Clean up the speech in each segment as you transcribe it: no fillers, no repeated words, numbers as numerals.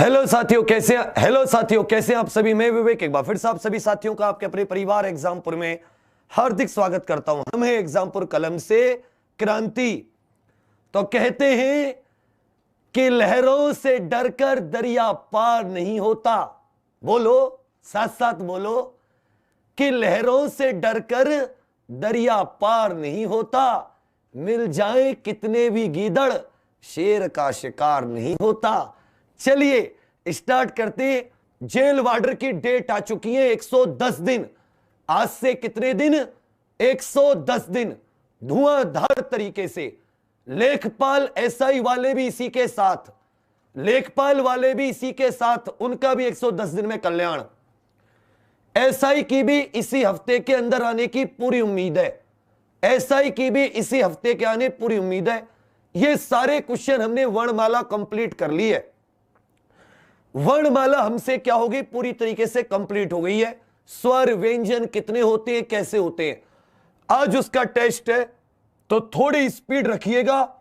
Hello साथियों, कैसे हैं आप सभी। मैं विवेक एक बार फिर से आप सभी साथियों का आपके अपने परिवार एग्जामपुर में हार्दिक स्वागत करता हूं। हम हैं एग्जामपुर कलम से क्रांति। तो कहते हैं कि लहरों से डरकर दरिया पार नहीं होता। बोलो, साथ साथ बोलो कि लहरों से डरकर दरिया पार नहीं होता। मिल जाए कितने भी गीदड़, शेर का शिकार नहीं होता। चलिए स्टार्ट करते हैं। जेल वार्डर की डेट आ चुकी है 110 दिन। आज से कितने दिन? 110 दिन धुआंधार तरीके से। लेखपाल एसआई वाले भी इसी के साथ, उनका भी 110 दिन में कल्याण। एसआई की भी इसी हफ्ते के अंदर आने की पूरी उम्मीद है। ये सारे क्वेश्चन हमने वर्णमाला कंप्लीट कर ली है। वर्णमाला हमसे क्या होगी? पूरी तरीके से कंप्लीट हो गई है। स्वर व्यंजन कितने होते हैं, कैसे होते हैं, आज उसका टेस्ट है। तो थोड़ी स्पीड रखिएगा,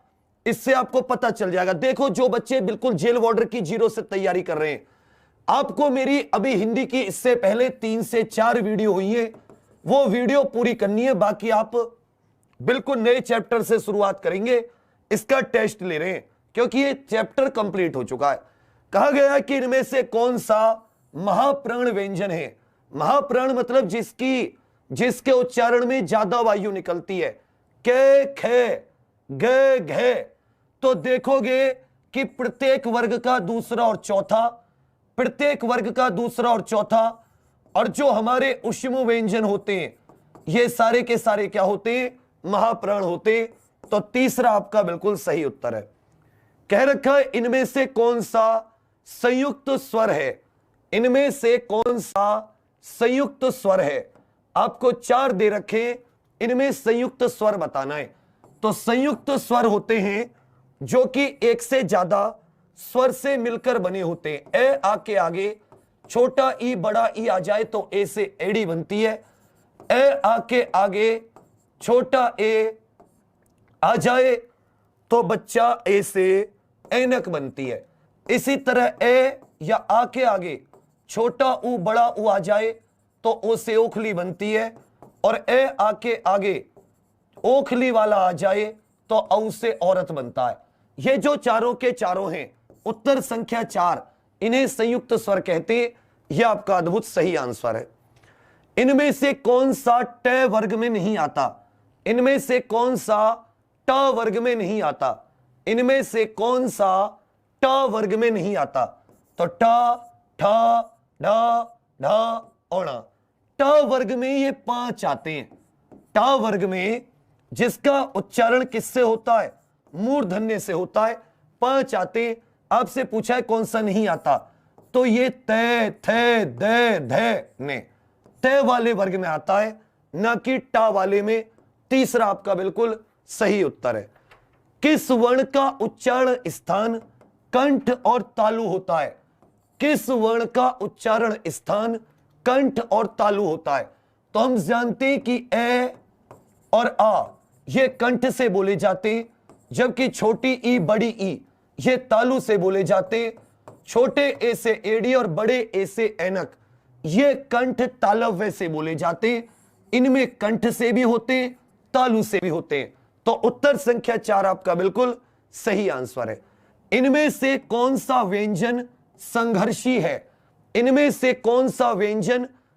इससे आपको पता चल जाएगा। देखो, जो बच्चे बिल्कुल जेल वार्डर की जीरो से तैयारी कर रहे हैं, आपको मेरी अभी हिंदी की इससे पहले 3 से 4 वीडियो हुई है, वो वीडियो पूरी करनी है। बाकी आप बिल्कुल नए चैप्टर से शुरुआत करेंगे। इसका टेस्ट ले रहे हैं क्योंकि ये चैप्टर कंप्लीट हो चुका है। कहा गया कि इनमें से कौन सा महाप्राण व्यंजन है। महाप्राण मतलब जिसके उच्चारण में ज्यादा वायु निकलती है। कै, खे, गे, घे। तो देखोगे कि प्रत्येक वर्ग का दूसरा और चौथा, और जो हमारे ऊष्म व्यंजन होते हैं, ये सारे के सारे क्या होते हैं? महाप्राण होते हैं। तो तीसरा आपका बिल्कुल सही उत्तर है। कह रखा है इनमें से कौन सा संयुक्त स्वर है। आपको 4 दे रखे, इनमें संयुक्त स्वर बताना है। तो संयुक्त स्वर होते हैं जो कि एक से ज्यादा स्वर से मिलकर बने होते हैं। ए आके आगे छोटा ई बड़ा ई आ जाए तो ए से एड़ी बनती है। ए आके आगे छोटा ए आ जाए तो बच्चा ए से ऐनक बनती है। इसी तरह ए या आ के आगे छोटा ऊ बड़ा ऊ आ जाए तो ओ से ओखली बनती है, और ए आ के आगे ओखली वाला आ जाए तो औ से औरत बनता है। ये जो चारों के चारों हैं, उत्तर संख्या 4, इन्हें संयुक्त स्वर कहते हैं। यह आपका अद्भुत सही आंसर है। इनमें से कौन सा ट वर्ग में नहीं आता? तो ट, ठ, ढ, ढ, औणा। ट वर्ग में ये 5 आते हैं। ट वर्ग में जिसका उच्चारण किससे होता है? मूर्धन्य से होता है। 5 आते हैं। आपसे पूछा है कौन सा नहीं आता, तो ये ते, थे, दे, धे, ने, ते वाले वर्ग में आता है, ना कि टा वाले में। तीसरा आपका बिल्कुल सही उत्तर है। किस वर्ण का उच्चारण स्थान कंठ और तालु होता है? तो हम जानते हैं कि ए और आ ये कंठ से बोले जाते हैं, जबकि छोटी ई बड़ी ई ये तालु से बोले जाते हैं। छोटे ए से एड़ी और बड़े ए से ऐनक ये कंठ तालव्य से बोले जाते हैं। इनमें कंठ से भी होते हैं, तालु से भी होते हैं। तो उत्तर संख्या 4 आपका बिल्कुल सही आंसर है। इनमें से कौन सा व्यंजन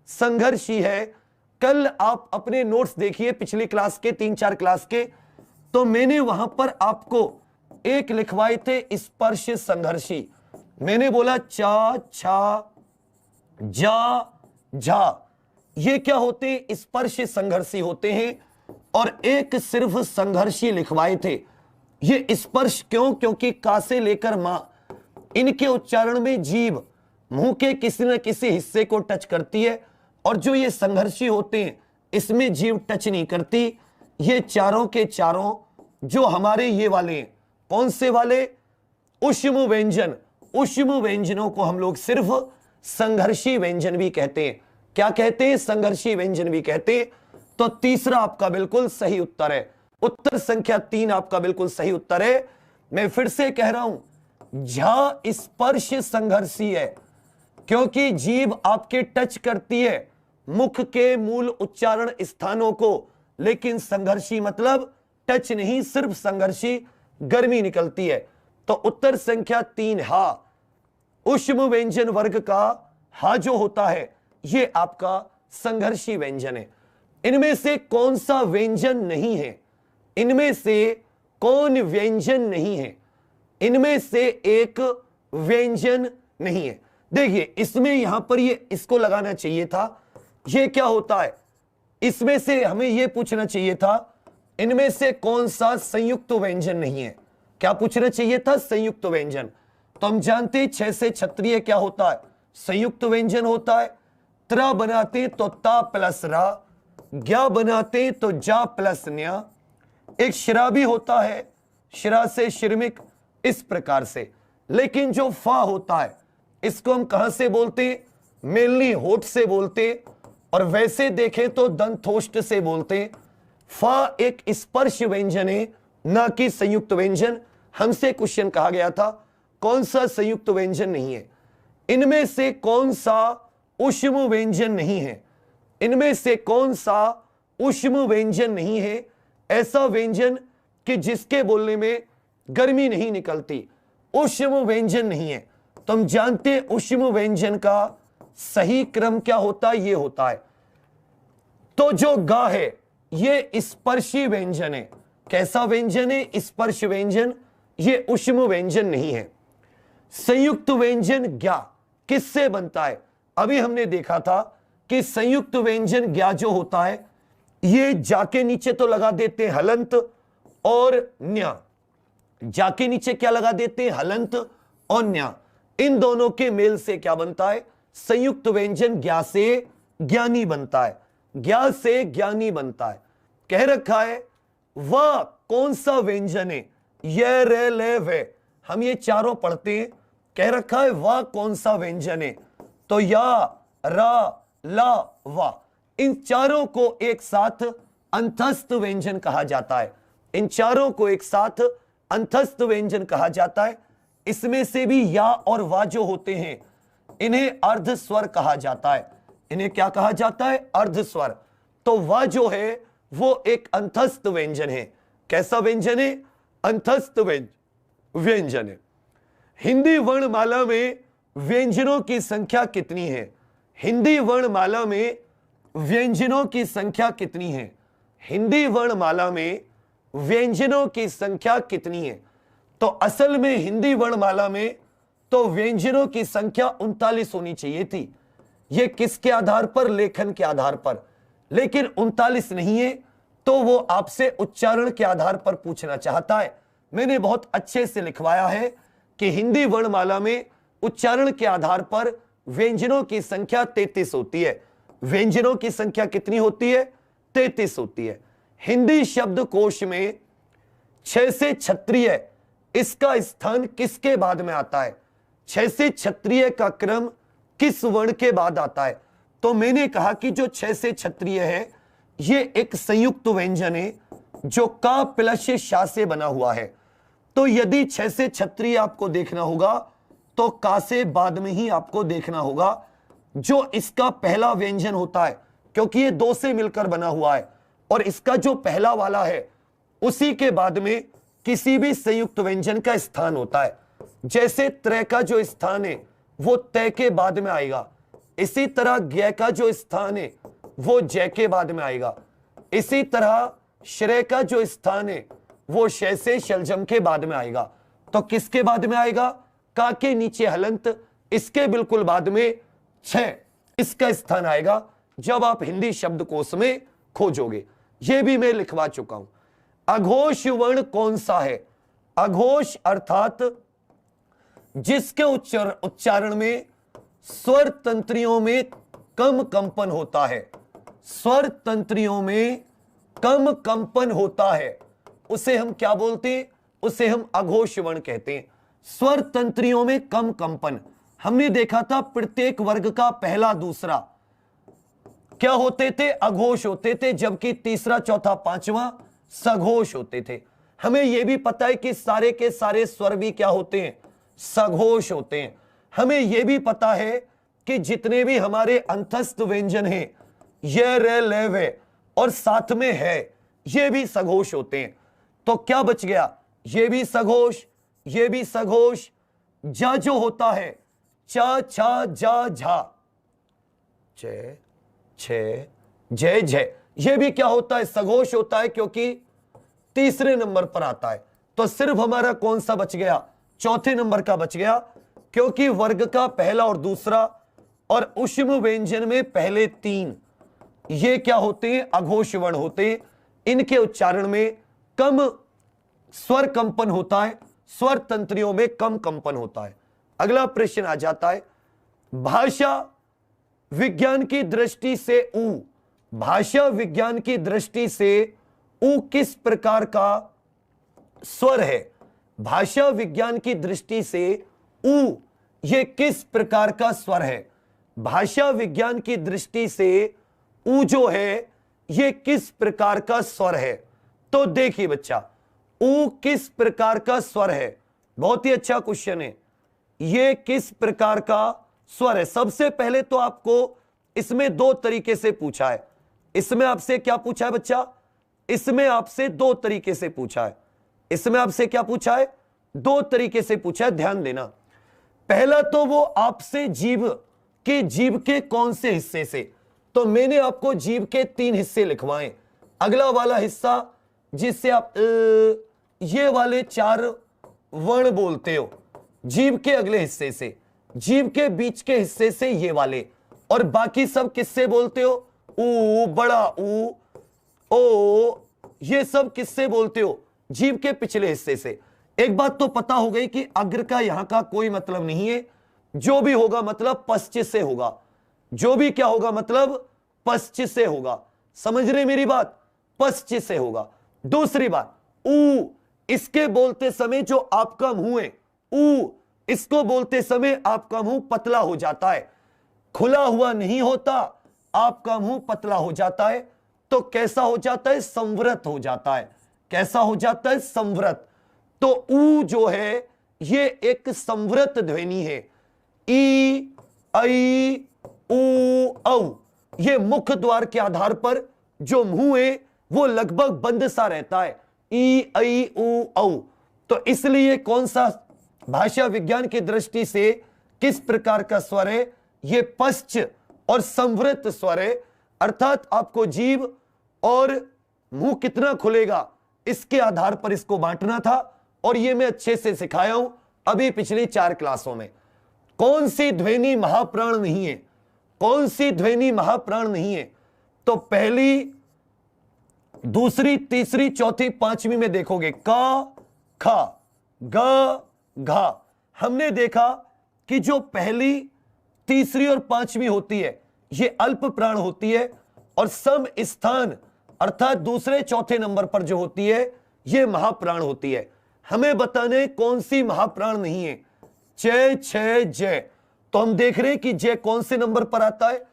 संघर्षी है? कल आप अपने नोट्स देखिए पिछली क्लास के 3-4 क्लास के, तो मैंने वहां पर आपको एक लिखवाए थे स्पर्श संघर्षी। मैंने बोला चा, छा, जा, झा, ये क्या होते हैं? स्पर्श संघर्षी होते हैं। और एक सिर्फ संघर्षी लिखवाए थे। ये स्पर्श क्यों? क्योंकि का से लेकर मां, इनके उच्चारण में जीभ मुंह के किसी न किसी हिस्से को टच करती है, और जो ये संघर्षी होते हैं इसमें जीभ टच नहीं करती। ये चारों के चारों जो हमारे ये वाले हैं, कौन से वाले? ऊष्म व्यंजनों को हम लोग सिर्फ संघर्षी व्यंजन भी कहते हैं। क्या कहते हैं? संघर्षी व्यंजन भी कहते हैं। तो तीसरा आपका बिल्कुल सही उत्तर है। उत्तर संख्या 3 आपका बिल्कुल सही उत्तर है। मैं फिर से कह रहा हूं झा स्पर्श संघर्षी है, क्योंकि जीभ आपके टच करती है मुख के मूल उच्चारण स्थानों को, लेकिन संघर्षी मतलब टच नहीं, सिर्फ संघर्षी, गर्मी निकलती है। तो उत्तर संख्या 3 हा। ऊष्म व्यंजन वर्ग का हा जो होता है ये आपका संघर्षी व्यंजन है। इनमें से कौन सा व्यंजन नहीं है? इनमें से कौन व्यंजन नहीं है? इनमें से एक व्यंजन नहीं है। देखिए इसमें यहां पर ये इसको लगाना चाहिए था, ये क्या होता है? इसमें से हमें यह पूछना चाहिए था इनमें से कौन सा संयुक्त व्यंजन नहीं है। क्या पूछना चाहिए था? संयुक्त व्यंजन। तो हम जानते हैं 6 से क्षत्रिय क्या होता है? संयुक्त व्यंजन होता है। त्रा बनाते तो ता प्लस रा, ज्ञा बनाते तो जा प्लस न्या। एक शिरा भी होता है, शिरा से शिर्मिक, इस प्रकार से। लेकिन जो फा होता है इसको हम कहां से बोलते? मेनली होठ से बोलते, और वैसे देखें तो दंतोष्ठ से बोलते। फा एक स्पर्श व्यंजन है, ना कि संयुक्त व्यंजन। हमसे क्वेश्चन कहा गया था कौन सा संयुक्त व्यंजन नहीं है? इनमें से कौन सा ऊष्म व्यंजन नहीं है? इनमें से कौन सा ऊष्म व्यंजन नहीं है? ऐसा व्यंजन कि जिसके बोलने में गर्मी नहीं निकलती, ऊष्म व्यंजन नहीं है। तो हम जानते हैं ऊष्म व्यंजन का सही क्रम क्या होता है? ये होता है। तो जो गा है ये स्पर्शी व्यंजन है। कैसा व्यंजन है? स्पर्श व्यंजन। ये ऊष्म व्यंजन नहीं है। संयुक्त व्यंजन ज्ञा किससे बनता है? अभी हमने देखा था कि संयुक्त व्यंजन ज्ञा जो होता है ये जा के नीचे तो लगा देते हैं हलंत और न्या। जा के नीचे क्या लगा देते हैं? हलंत और न्या। इन दोनों के मेल से क्या बनता है? संयुक्त व्यंजन ज्ञा से ज्ञानी बनता है। ज्ञा से ज्ञानी बनता है। कह रखा है वह कौन सा व्यंजन है? ये रे ले वे, हम ये चारों पढ़ते हैं। कह रखा है वह कौन सा व्यंजन है, तो या रा ला वा, इन चारों को एक साथ अंतस्थ व्यंजन कहा जाता है। इन चारों को एक साथ अंतस्थ व्यंजन कहा जाता है। इसमें से भी या और वा जो होते हैं इन्हें अर्ध स्वर कहा जाता है। इन्हें क्या कहा जाता है? अर्ध स्वर। तो वा जो है वो एक अंतस्थ व्यंजन है। कैसा व्यंजन है? अंतस्थ व्यंजन है। हिंदी वर्णमाला में व्यंजनों की संख्या कितनी है? हिंदी वर्णमाला में व्यंजनों की संख्या कितनी है? हिंदी वर्णमाला में व्यंजनों की संख्या कितनी है? तो असल में हिंदी वर्णमाला में तो व्यंजनों की संख्या 39 होनी चाहिए थी। यह किसके आधार पर? लेखन के आधार पर। लेकिन 39 नहीं है, तो वो आपसे उच्चारण के आधार पर पूछना चाहता है। मैंने बहुत अच्छे से लिखवाया है कि हिंदी वर्णमाला में उच्चारण के आधार पर व्यंजनों की संख्या 33 होती है। व्यंजनों की संख्या कितनी होती है? 33 होती है। हिंदी शब्दकोश में 6 से क्षत्रिय, इसका स्थान किसके बाद में आता है? 6 से क्षत्रिय का क्रम किस वर्ण के बाद आता है? तो मैंने कहा कि जो 6 से क्षत्रिय है ये एक संयुक्त व्यंजन है जो का प्लस शा से बना हुआ है। तो यदि 6 से क्षत्रिय आपको देखना होगा तो का से बाद में ही आपको देखना होगा जो इसका पहला व्यंजन होता है, क्योंकि ये 2 से मिलकर बना हुआ है और इसका जो पहला वाला है उसी के बाद में किसी भी संयुक्त व्यंजन का स्थान होता है। जैसे त्रय का जो स्थान है वो तय के बाद में आएगा, इसी तरह ज्ञ का जो स्थान है वो जय के बाद में आएगा, इसी तरह श्रेय का जो स्थान है वो शय से शलजम के बाद में आएगा। तो किसके बाद में आएगा? का के नीचे हलंत, इसके बिल्कुल बाद में छह, इसका स्थान आएगा जब आप हिंदी शब्दकोश में खोजोगे। यह भी मैं लिखवा चुका हूं। अघोष वर्ण कौन सा है? अघोष अर्थात जिसके उच्चारण में स्वर तंत्रियों में कम कंपन होता है। स्वर तंत्रियों में कम कंपन होता है उसे हम क्या बोलते हैं? उसे हम अघोष वर्ण कहते हैं। स्वर तंत्रियों में कम कंपन, हमने देखा था प्रत्येक वर्ग का पहला दूसरा क्या होते थे? अघोष होते थे, जबकि तीसरा चौथा पांचवा सघोष होते थे। हमें यह भी पता है कि सारे के सारे स्वर भी क्या होते हैं? सघोष होते हैं। हमें यह भी पता है कि जितने भी हमारे अंतस्थ व्यंजन हैं, ये रे ले वे और साथ में है, ये भी सघोष होते हैं। तो क्या बच गया? ये भी सघोष, ये भी सघोष। जा जो होता है चा छा जा झा, जय छे जय जय, ये भी क्या होता है? सघोष होता है, क्योंकि तीसरे नंबर पर आता है। तो सिर्फ हमारा कौन सा बच गया? चौथे नंबर का बच गया, क्योंकि वर्ग का पहला और दूसरा और ऊष्म व्यंजन में पहले तीन ये क्या होते हैं? अघोष वर्ण होते हैं। इनके उच्चारण में कम स्वर कंपन होता है, स्वर तंत्रियों में कम कंपन होता है। अगला प्रश्न आ जाता है, भाषा विज्ञान की दृष्टि से ऊ, भाषा विज्ञान की दृष्टि से ऊ किस प्रकार का स्वर है? भाषा विज्ञान की दृष्टि से ऊ ये किस प्रकार का स्वर है? भाषा विज्ञान की दृष्टि से ऊ जो है ये किस प्रकार का स्वर है? तो देखिए बच्चा, ऊ किस प्रकार का स्वर है? बहुत ही अच्छा क्वेश्चन है। ये किस प्रकार का स्वर है? सबसे पहले तो आपको इसमें दो तरीके से पूछा है। इसमें आपसे क्या पूछा है बच्चा? इसमें आपसे दो तरीके से पूछा है। इसमें आपसे क्या पूछा है? दो तरीके से पूछा है, ध्यान देना। पहला तो वो आपसे जीभ के कौन से हिस्से से, तो मैंने आपको जीभ के तीन हिस्से लिखवाए। अगला वाला हिस्सा जिससे आप ये वाले चार वर्ण बोलते हो, जीभ के अगले हिस्से से, जीभ के बीच के हिस्से से ये वाले, और बाकी सब किससे बोलते हो? ऊ, बड़ा ऊ, ओ, ये सब किससे बोलते हो? जीभ के पिछले हिस्से से। एक बात तो पता हो गई कि अग्र का यहां का कोई मतलब नहीं है, जो भी होगा मतलब पश्चिम से होगा, जो भी क्या होगा मतलब पश्चिम से होगा। समझ रहे मेरी बात? पश्चिम से होगा। दूसरी बात, ऊ, इसके बोलते समय जो आपका मुंह है, ऊ, इसको बोलते समय आपका मुंह पतला हो जाता है, खुला हुआ नहीं होता, आपका मुंह पतला हो जाता है। तो कैसा हो जाता है? संवृत हो जाता है। कैसा हो जाता है? संवृत। तो ऊ जो है ये एक संवृत ध्वनि है। ई, आई, ऊ, औ, ये मुख द्वार के आधार पर जो मुंह है वो लगभग बंद सा रहता है। ई, आई, ऊ, औ। तो इसलिए कौन सा भाषा विज्ञान की दृष्टि से किस प्रकार का स्वर है? ये पश्च और संवृत स्वर है। अर्थात आपको जीभ और मुंह कितना खुलेगा इसके आधार पर इसको बांटना था, और ये मैं अच्छे से सिखाया हूं अभी पिछली 4 क्लासों में। कौन सी ध्वनि महाप्राण नहीं है? कौन सी ध्वनि महाप्राण नहीं है? तो पहली, दूसरी, तीसरी, चौथी, पांचवी में देखोगे का, खा, गा, घा। हमने देखा कि जो पहली, तीसरी और पांचवी होती है ये अल्प प्राण होती है, और सम स्थान अर्थात दूसरे चौथे नंबर पर जो होती है ये महाप्राण होती है। हमें बताने कौन सी महाप्राण नहीं है। जय छय जय, तो हम देख रहे हैं कि जय कौन से नंबर पर आता है?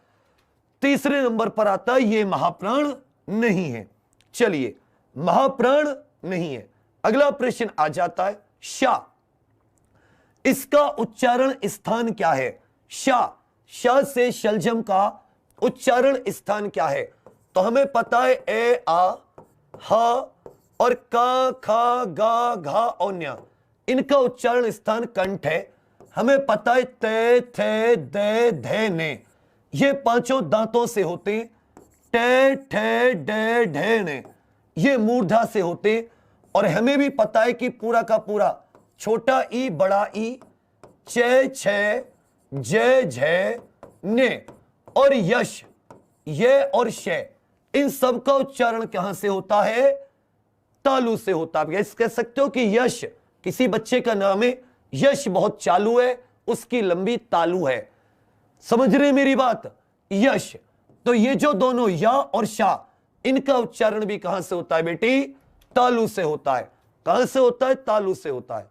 तीसरे नंबर पर आता है। ये महाप्राण नहीं है। चलिए, महाप्राण नहीं है। अगला प्रश्न आ जाता है शा, इसका उच्चारण स्थान क्या है? शा, शा से शलजम का उच्चारण स्थान क्या है? तो हमें पता है ए, आ, ह और का, खा, गा, घा और न्या, इनका उच्चारण स्थान कंठ है। हमें पता है ते, थे, दे, धे, ने, ये पांचों दांतों से होते हैं। टे, ठे, डे, ढे, ने, ये मूर्धा से होते हैं। और हमें भी पता है कि पूरा का पूरा छोटा ई, बड़ा ई, चे, छे, जय, झय, ने और यश, ये और शे, इन सब का उच्चारण कहां से होता है? तालु से होता है। कह सकते हो कि यश किसी बच्चे का नाम है, यश बहुत चालू है, उसकी लंबी तालु है। समझ रहे मेरी बात? यश। तो ये जो दोनों या और शा, इनका उच्चारण भी कहां से होता है बेटी? तालु से होता है। कहां से होता है? तालु से होता है।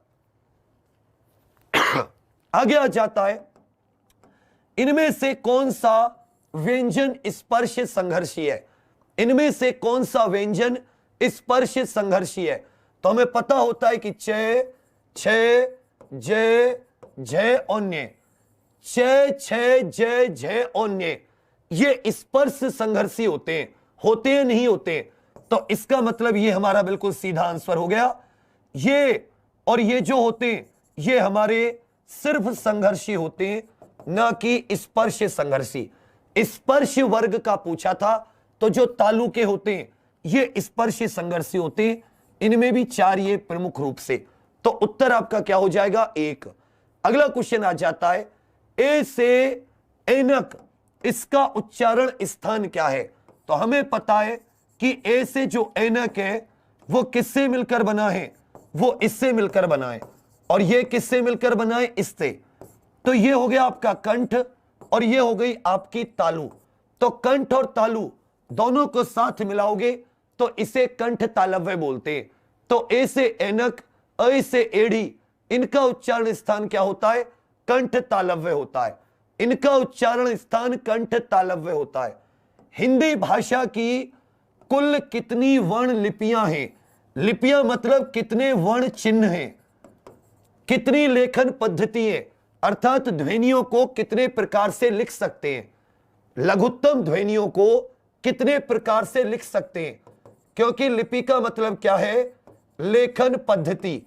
आगे आ जाता है, इनमें से कौन सा व्यंजन स्पर्श संघर्षी है? इनमें से कौन सा व्यंजन स्पर्श संघर्षी है? तो हमें पता होता है कि चे, छे, जय जय ओन्य, च छ जय जय ओन्य, ये स्पर्श संघर्षी होते हैं नहीं होते? तो इसका मतलब ये हमारा बिल्कुल सीधा आंसर हो गया। ये और ये जो होते हैं ये हमारे सिर्फ संघर्षी होते हैं, ना कि स्पर्श संघर्षी। स्पर्श वर्ग का पूछा था तो जो तालु के होते हैं ये स्पर्श संघर्षी होते हैं, इनमें भी 4 ये प्रमुख रूप से। तो उत्तर आपका क्या हो जाएगा? 1। अगला क्वेश्चन आ जाता है ए से ऐनक, इसका उच्चारण स्थान क्या है? तो हमें पता है कि ए से जो ऐनक है वो किससे मिलकर बना है? वो इससे मिलकर बना है। और ये किससे मिलकर बना है? इससे। तो ये हो गया आपका कंठ और ये हो गई आपकी तालु। तो कंठ और तालु दोनों को साथ मिलाओगे तो इसे कंठ तालव्य बोलते हैं। तो ए से ऐनक, अ से एड़ी, इनका उच्चारण स्थान क्या होता है? कंठ तालव्य होता है। इनका उच्चारण स्थान कंठ तालव्य होता है। हिंदी भाषा की कुल कितनी वर्ण लिपियां हैं? लिपियां मतलब कितने वर्ण चिन्ह हैं, कितनी लेखन पद्धति है, अर्थात ध्वनियों को कितने प्रकार से लिख सकते हैं, लघुत्तम ध्वनियों को कितने प्रकार से लिख सकते हैं। क्योंकि लिपि का मतलब क्या है? लेखन पद्धति।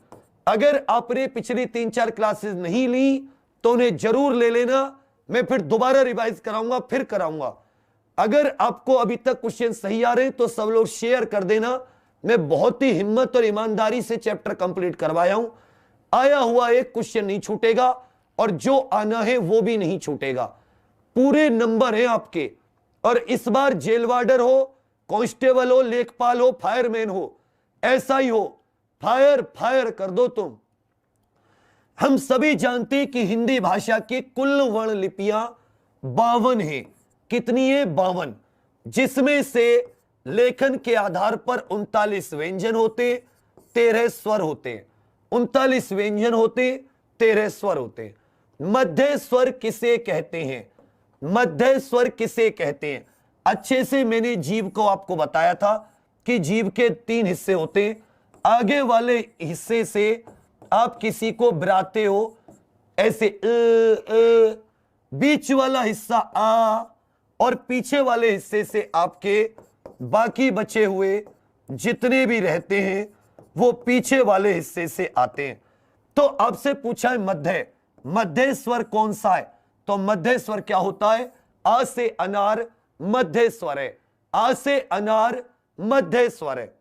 अगर आपने पिछली 3-4 क्लासेस नहीं ली तो उन्हें जरूर ले लेना, मैं फिर दोबारा रिवाइज कराऊंगा, फिर कराऊंगा। अगर आपको अभी तक क्वेश्चन सही आ रहे हैं तो सब लोग शेयर कर देना। मैं बहुत ही हिम्मत और ईमानदारी से चैप्टर कंप्लीट करवाया हूं। आया हुआ एक क्वेश्चन नहीं छूटेगा और जो आना है वो भी नहीं छूटेगा। पूरे नंबर हैं आपके। और इस बार जेल वार्डर हो, कांस्टेबल हो, लेखपाल हो, फायरमैन हो, ऐसा ही हो, फायर फायर कर दो तुम। हम सभी जानते हैं कि हिंदी भाषा की कुल वर्ण लिपियां 52 हैं। कितनी है? 52। जिसमें से लेखन के आधार पर 39 व्यंजन होते, 13 स्वर होते। 39 व्यंजन होते, 13 स्वर होते। मध्य स्वर किसे कहते हैं? मध्य स्वर किसे कहते हैं? अच्छे से मैंने जीव को आपको बताया था कि जीव के 3 हिस्से होते हैं। आगे वाले हिस्से से आप किसी को बुलाते हो ऐसे बीच वाला हिस्सा आ, और पीछे वाले हिस्से से आपके बाकी बचे हुए जितने भी रहते हैं वो पीछे वाले हिस्से से आते हैं। तो आपसे पूछा है मध्य, मध्य स्वर कौन सा है? तो मध्य स्वर क्या होता है? आ से अनार मध्य स्वर है। आ से अनार मध्य स्वर है।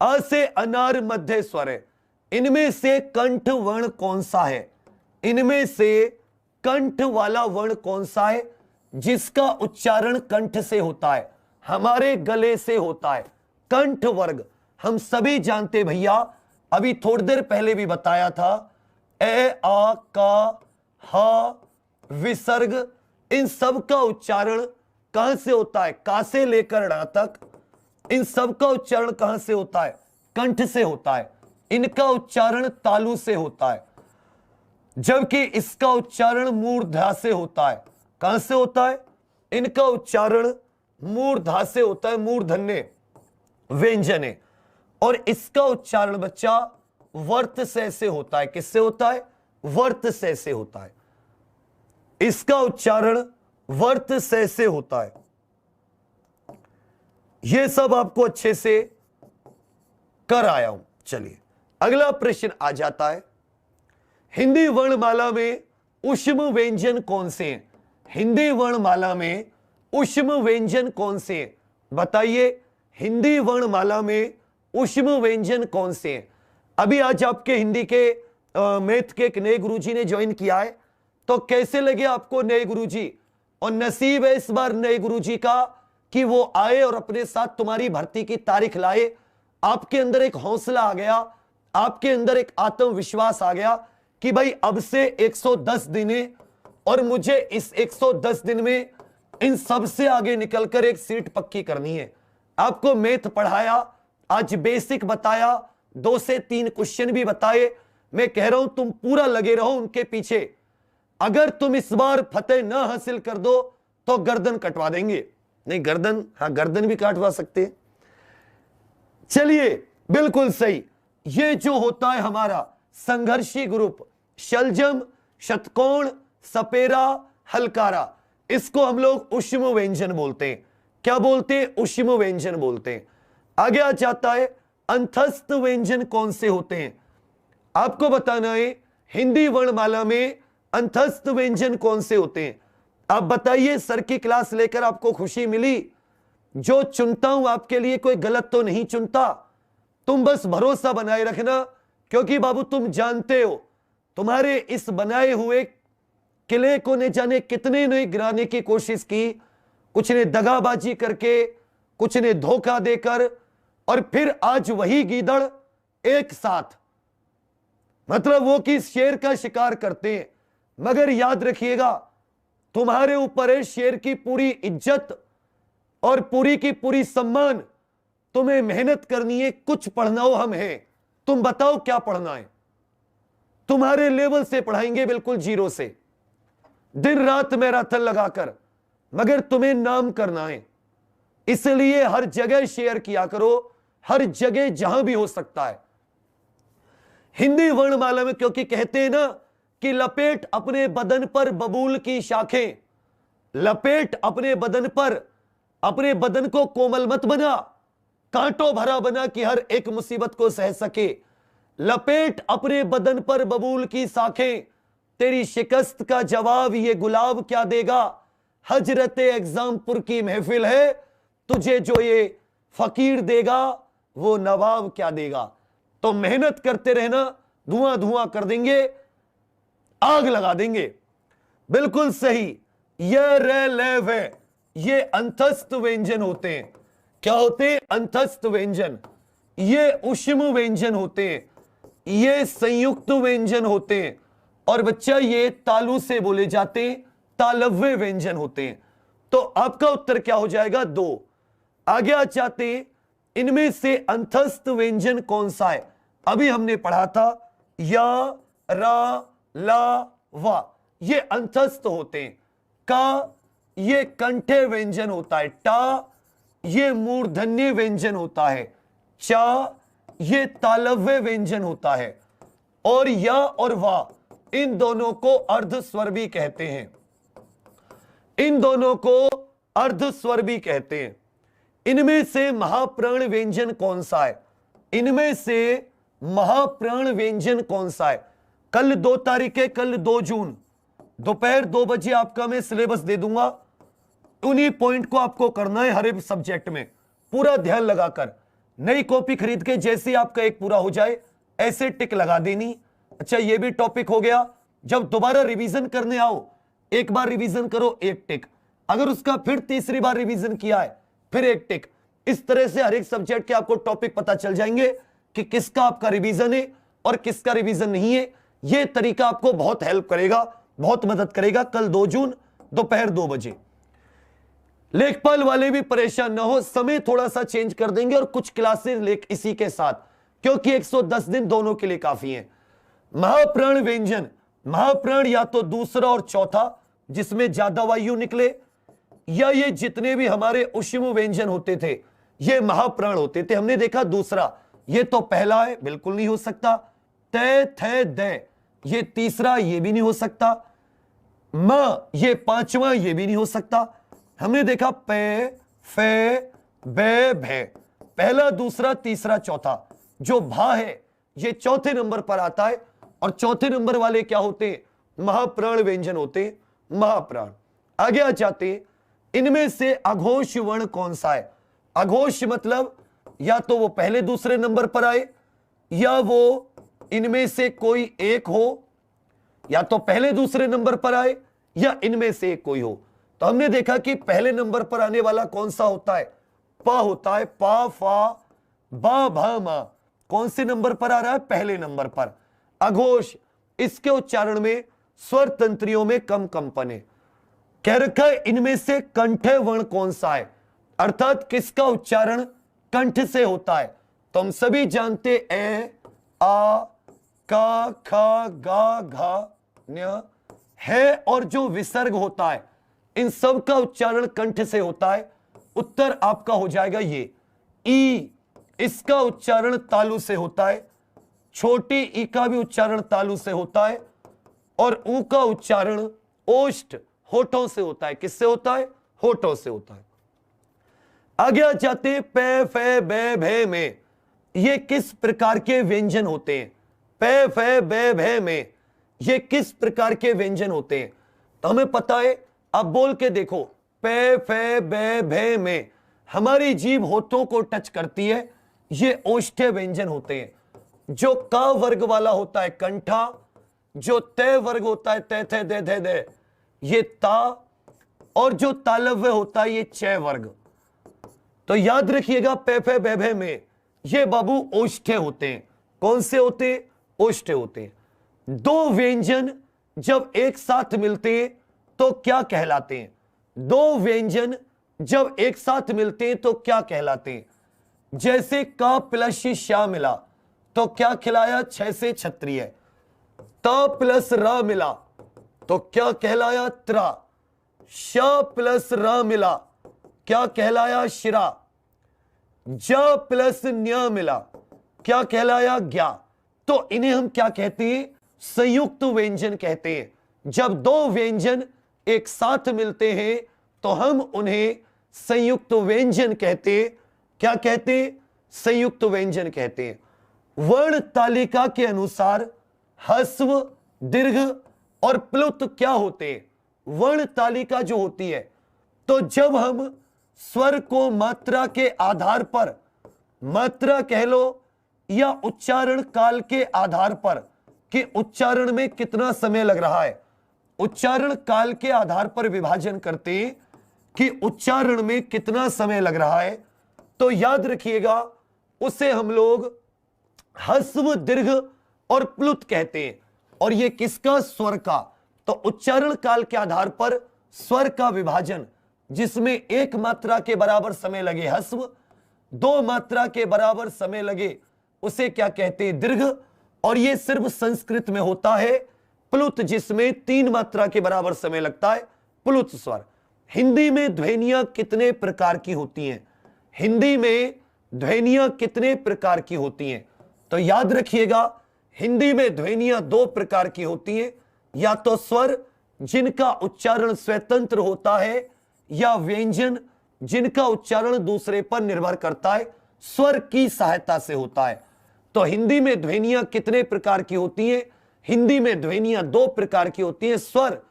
आ से अनार मध्य स्वर है। इनमें से कंठ वर्ण कौन सा है? इनमें से कंठ वाला वर्ण कौन सा है जिसका उच्चारण कंठ से होता है? हमारे गले से होता है। कंठ वर्ग हम सभी जानते भैया, अभी थोड़ी देर पहले भी बताया था। ए आ का हा विसर्ग, इन सब का उच्चारण कहां से होता है? का से लेकर ड़ा तक इन सब का उच्चारण कहां से होता है? कंठ से होता है। इनका उच्चारण तालु से होता है, जबकि इसका उच्चारण मूर्धा से होता है। कहां से होता है? इनका उच्चारण मूर्धा से होता है, मूर्धन्य व्यंजन है। और इसका उच्चारण बच्चा वर्त से होता है। किससे होता है? वर्त से होता है। इसका उच्चारण वर्त से होता है। यह सब आपको अच्छे से कर आया हूं। चलिए अगला प्रश्न आ जाता है, हिंदी वर्णमाला में ऊष्म व्यंजन कौन से हैं? हिंदी वर्णमाला में ऊष्म व्यंजन कौन से हैं? बताइए, हिंदी वर्णमाला में ऊष्म व्यंजन कौन से हैं? अभी आज आपके हिंदी के मैथ के एक नए गुरुजी ने ज्वाइन किया है, तो कैसे लगे आपको नए गुरुजी? और नसीब है इस बार नए गुरुजी का कि वो आए और अपने साथ तुम्हारी भर्ती की तारीख लाए। आपके अंदर एक हौसला आ गया, आपके अंदर एक आत्मविश्वास आ गया कि भाई अब से 110 दिन है और मुझे इस 110 दिन में इन सब से आगे निकलकर एक सीट पक्की करनी है। आपको मैथ पढ़ाया, आज बेसिक बताया, 2 से 3 क्वेश्चन भी बताए। मैं कह रहा हूं तुम पूरा लगे रहो उनके पीछे। अगर तुम इस बार फतेह ना हासिल कर दो तो गर्दन कटवा देंगे। नहीं गर्दन, हाँ गर्दन भी काटवा सकते हैं। चलिए बिल्कुल सही। ये जो होता है हमारा संघर्षी ग्रुप, शलजम, शतकोण, सपेरा, हलकारा, इसको हम लोग ऊष्म व्यंजन बोलते हैं। क्या बोलते हैं? ऊष्म व्यंजन बोलते हैं। आगे आ जाता है अंतस्थ व्यंजन कौन से होते हैं। आपको बताना है हिंदी वर्णमाला में अंतस्थ व्यंजन कौन से होते हैं। आप बताइए, सर की क्लास लेकर आपको खुशी मिली? जो चुनता हूं आपके लिए कोई गलत तो नहीं चुनता। तुम बस भरोसा बनाए रखना, क्योंकि बाबू तुम जानते हो तुम्हारे इस बनाए हुए किले को न जाने कितने ने गिराने की कोशिश की, कुछ ने दगाबाजी करके, कुछ ने धोखा देकर, और फिर आज वही गीदड़ एक साथ, मतलब वो कि शेर का शिकार करते हैं। मगर याद रखिएगा, तुम्हारे ऊपर है शेर की पूरी इज्जत और पूरी की पूरी सम्मान। तुम्हें मेहनत करनी है, कुछ पढ़ना हो हम हैं। तुम बताओ क्या पढ़ना है? तुम्हारे लेवल से पढ़ाएंगे, बिल्कुल जीरो से, दिन रात मैराथन लगाकर, मगर तुम्हें नाम करना है। इसलिए हर जगह शेयर किया करो, हर जगह जहां भी हो सकता है। हिंदी वर्णमाला में क्योंकि कहते हैं ना कि लपेट अपने बदन पर बबूल की शाखें, लपेट अपने बदन पर, अपने बदन को कोमल मत बना, कांटों भरा बना कि हर एक मुसीबत को सह सके। लपेट अपने बदन पर बबूल की शाखें, तेरी शिकस्त का जवाब ये गुलाब क्या देगा। हजरत एग्जामपुर की महफिल है, तुझे जो ये फकीर देगा वो नवाब क्या देगा। तो मेहनत करते रहना, धुआं धुआं कर देंगे, आग लगा देंगे। बिल्कुल सही। ये रे ले वे, ये अंतस्थ व्यंजन होते हैं। क्या होते हैं? अंतस्थ व्यंजन। ये ऊष्म व्यंजन होते हैं, ये संयुक्त व्यंजन होते हैं, और बच्चा ये तालु से बोले जाते हैं, तालव्य व्यंजन होते हैं। तो आपका उत्तर क्या हो जाएगा? 2। आगे आ जाते हैं, इनमें से अंतस्थ व्यंजन कौन सा है? अभी हमने पढ़ा था या, रा, ला, वा, ये अंतस्थ होते हैं। का, ये कंठे व्यंजन होता है। टा, ये मूर्धन्य व्यंजन होता है। चा, ये तालव्य व्यंजन होता है। और या और वा, इन दोनों को अर्ध स्वर भी कहते हैं। इन दोनों को अर्ध स्वर भी कहते हैं। इनमें से महाप्राण व्यंजन कौन सा है? इनमें से महाप्राण व्यंजन कौन सा है? कल 2 तारीख है, कल 2 जून दोपहर 2 बजे आपका मैं सिलेबस दे दूंगा। उन्हीं पॉइंट को आपको करना है हर एक सब्जेक्ट में, पूरा ध्यान लगाकर। नई कॉपी खरीद के जैसे ही आपका एक पूरा हो जाए ऐसे टिक लगा देनी। अच्छा, ये भी टॉपिक हो गया। जब दोबारा रिवीजन करने आओ, एक बार रिवीजन करो, एक टिक। अगर उसका फिर तीसरी बार रिवीजन किया है, फिर एक टिक। इस तरह से हर एक सब्जेक्ट के आपको टॉपिक पता चल जाएंगे कि किसका आपका रिवीजन है और किसका रिवीजन नहीं है। यह तरीका आपको बहुत हेल्प करेगा, बहुत मदद करेगा। कल 2 जून दोपहर 2 बजे। लेखपाल वाले भी परेशान ना हो, समय थोड़ा सा चेंज कर देंगे और कुछ क्लासेस लेख इसी के साथ, क्योंकि 110 दिन दोनों के लिए काफी हैं। महाप्राण व्यंजन, महाप्राण या तो दूसरा और चौथा जिसमें ज्यादा वायु निकले, या ये जितने भी हमारे ऊष्म व्यंजन होते थे ये महाप्राण होते थे। हमने देखा दूसरा, ये तो पहला है, बिल्कुल नहीं हो सकता। तय, थे, दे, ये तीसरा, ये भी नहीं हो सकता। म, ये 5वां, ये भी नहीं हो सकता। हमने देखा पे, फे, बे, भे, पहला, दूसरा, तीसरा, चौथा। जो भा है ये चौथे नंबर पर आता है, और चौथे नंबर वाले क्या होते हैं? महाप्राण व्यंजन होते हैं, महाप्राण। आगे आ जाते हैं, इनमें से अघोष वर्ण कौन सा है? अघोष मतलब या तो वो पहले दूसरे नंबर पर आए, या वो इनमें से कोई एक हो, या तो पहले दूसरे नंबर पर आए, या इनमें से एक कोई हो। तो हमने देखा कि पहले नंबर पर आने वाला कौन सा होता है? पा होता है। पा, फा, बा, भा, मा। कौन से नंबर पर आ रहा है? पहले नंबर पर। अघोष, इसके उच्चारण में स्वर तंत्रियों में कम कंपन है। कह रखा है इनमें से कंठे वर्ण कौन सा है, अर्थात किसका उच्चारण कंठ से होता है। तो हम सभी जानते ए, आ, का, खा, गा, घा, न्य है, और जो विसर्ग होता है इन सब का उच्चारण कंठ से होता है। उत्तर आपका हो जाएगा ये। ई, इसका उच्चारण तालु से होता है। छोटी ई का भी उच्चारण तालु से होता है और ऊ का उच्चारण ओष्ठ होठों से होता है। किससे होता है? होठों से होता है। आगे जाते पे फे बे भे में ये किस प्रकार के व्यंजन होते हैं? पे फे बे भे में ये किस प्रकार के व्यंजन होते हैं? तो हमें पता है, अब बोल के देखो, पे फे बे भे में हमारी जीभ होठों को टच करती है, ये ओष्ठ्य व्यंजन होते हैं। जो का वर्ग वाला होता है कंठा, जो तय वर्ग होता है तय थे दे दे दे ये ता, और जो तालव्य होता है ये चय वर्ग। तो याद रखिएगा पे फे बे भे में ये बाबू ओष्ठ्य होते हैं। कौन से होते हैं? ओष्ठ्य होते हैं। दो व्यंजन जब एक साथ मिलते हैं तो क्या कहलाते हैं? दो व्यंजन जब एक साथ मिलते हैं तो क्या कहलाते हैं? जैसे का प्लस श्या मिला तो क्या खिलाया? छह से क्षत्रिय। त प्लस र मिला तो क्या कहलाया? त्रा। श प्लस र मिला क्या कहलाया? शिरा। ज प्लस न्य मिला क्या कहलाया? ज्ञा। तो इन्हें हम क्या कहते हैं? संयुक्त व्यंजन कहते हैं। जब दो व्यंजन एक साथ मिलते हैं तो हम उन्हें संयुक्त व्यंजन कहते हैं। क्या कहते हैं? संयुक्त व्यंजन कहते हैं। वर्ण तालिका के अनुसार ह्रस्व, दीर्घ और प्लुत क्या होते हैं? वर्ण तालिका जो होती है, तो जब हम स्वर को मात्रा के आधार पर, मात्रा कह लो या उच्चारण काल के आधार पर कि उच्चारण में कितना समय लग रहा है, उच्चारण काल के आधार पर विभाजन करते हैं कि उच्चारण में कितना समय लग रहा है, तो याद रखिएगा उसे हम लोग ह्रस्व, दीर्घ और प्लुत कहते हैं। और ये किसका? स्वर का। तो उच्चारण काल के आधार पर स्वर का विभाजन, जिसमें एक मात्रा के बराबर समय लगे ह्रस्व, दो मात्रा के बराबर समय लगे उसे क्या कहते हैं? दीर्घ। और ये सिर्फ संस्कृत में होता है। प्लुत जिसमें तीन मात्रा के बराबर समय लगता है, प्लुत स्वर। हिंदी में ध्वनियां कितने प्रकार की होती हैं? हिंदी में ध्वनियां कितने प्रकार की होती हैं? तो याद रखिएगा हिंदी में ध्वनियां दो प्रकार की होती हैं, या तो स्वर जिनका उच्चारण स्वतंत्र होता है, या व्यंजन जिनका उच्चारण दूसरे पर निर्भर करता है, स्वर की सहायता से होता है। तो हिंदी में ध्वनियां कितने प्रकार की होती हैं? हिंदी में ध्वनियां दो प्रकार की होती हैं। स्वर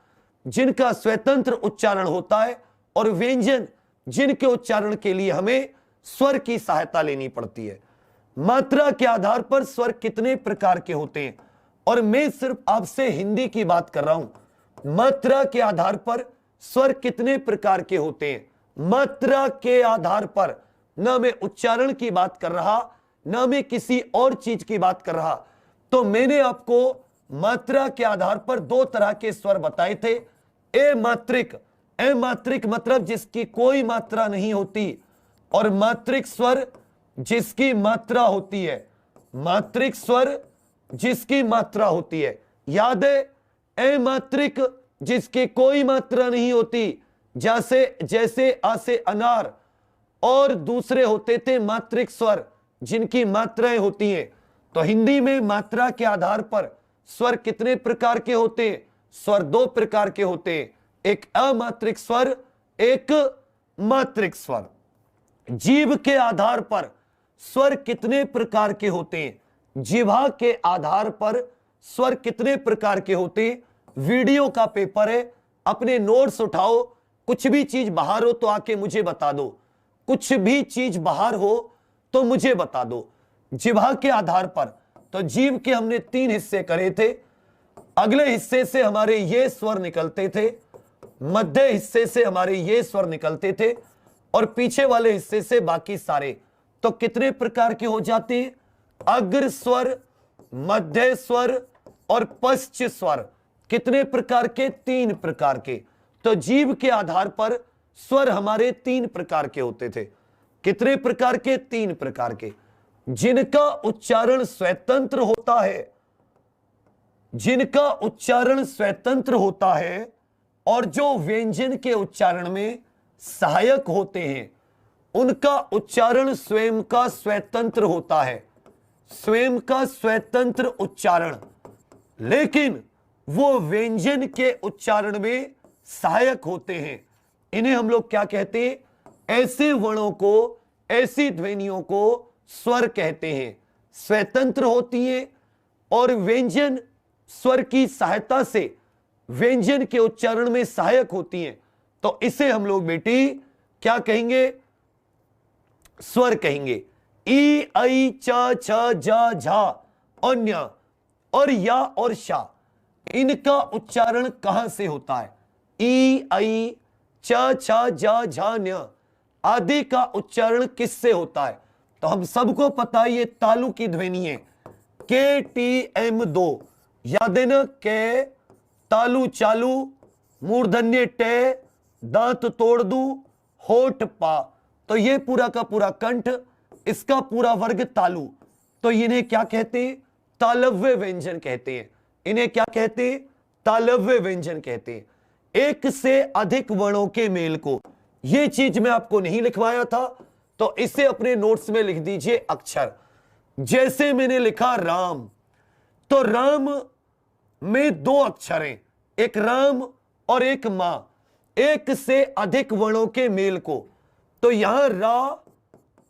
जिनका स्वतंत्र उच्चारण होता है, और व्यंजन जिनके उच्चारण के लिए हमें स्वर की सहायता लेनी पड़ती है। मात्रा के आधार पर स्वर कितने प्रकार के होते हैं? और मैं सिर्फ आपसे हिंदी की बात कर रहा हूं। मात्रा के आधार पर स्वर कितने प्रकार के होते हैं? मात्रा के आधार पर, ना मैं उच्चारण की बात कर रहा, ना मैं किसी और चीज की बात कर रहा। तो मैंने आपको मात्रा के आधार पर दो तरह के स्वर बताए थे। ए मात्रिक, ए मात्रिक मतलब जिसकी कोई मात्रा नहीं होती, और मात्रिक स्वर जिसकी मात्रा होती है। मात्रिक स्वर जिसकी मात्रा होती है, याद है? ए मात्रिक जिसकी कोई मात्रा नहीं होती, जैसे आ से अनार, और दूसरे होते थे मात्रिक स्वर जिनकी मात्राएं होती हैं। तो हिंदी में मात्रा के आधार पर स्वर कितने प्रकार के होते हैं? स्वर दो प्रकार के होते हैं, एक अमात्रिक स्वर, एक मात्रिक स्वर। जीभ के आधार पर स्वर कितने प्रकार के होते हैं? जिह्वा के आधार पर स्वर कितने प्रकार के होते हैं? वीडियो का पेपर है, अपने नोट्स उठाओ, कुछ भी चीज बाहर हो तो आके मुझे बता दो, कुछ भी चीज बाहर हो तो मुझे बता दो। जिह्वा के आधार पर, तो जीभ के हमने तीन हिस्से करे थे। अगले हिस्से से हमारे ये स्वर निकलते थे, मध्य हिस्से से हमारे ये स्वर निकलते थे, और पीछे वाले हिस्से से बाकी सारे। तो कितने प्रकार के हो जाते हैं? अग्र स्वर, मध्य स्वर और पश्च स्वर। कितने प्रकार के? तीन प्रकार के। तो जीभ के आधार पर स्वर हमारे तीन प्रकार के होते थे। कितने प्रकार के? तीन प्रकार के। जिनका उच्चारण स्वतंत्र होता है, जिनका उच्चारण स्वतंत्र होता है, और जो व्यंजन के उच्चारण में सहायक होते हैं, उनका उच्चारण स्वयं का स्वतंत्र होता है। स्वयं का स्वतंत्र उच्चारण, लेकिन वो व्यंजन के उच्चारण में सहायक होते हैं। इन्हें हम लोग क्या कहते हैं? ऐसे वर्णों को, ऐसी ध्वनियों को स्वर कहते हैं। स्वतंत्र होती है और व्यंजन स्वर की सहायता से व्यंजन के उच्चारण में सहायक होती हैं, तो इसे हम लोग बेटी क्या कहेंगे? स्वर कहेंगे। ई, ऐ, च, छ, ज, झा और न्य और या और शा, इनका उच्चारण कहां से होता है? ई, ऐ, च, छ, ज, झा, न्य आदि का उच्चारण किससे होता है? तो हम सबको पता है ये तालु की ध्वनि है। के टी एम 2, याद है ना? के तालु चालू, मूर्धन्य टे, दांत तोड़ दू, होठ पा, तो ये पूरा का पूरा कंठ, इसका पूरा वर्ग तालु। तो इन्हें क्या कहते हैं? तालव्य व्यंजन कहते हैं। इन्हें क्या कहते हैं? तालव्य व्यंजन कहते हैं। एक से अधिक वर्णों के मेल को, यह चीज मैं आपको नहीं लिखवाया था, तो इसे अपने नोट्स में लिख दीजिए अक्षर। जैसे मैंने लिखा राम, तो राम में 2 अक्षर हैं, एक राम और एक मां। एक से अधिक वर्णों के मेल को, तो यहां रा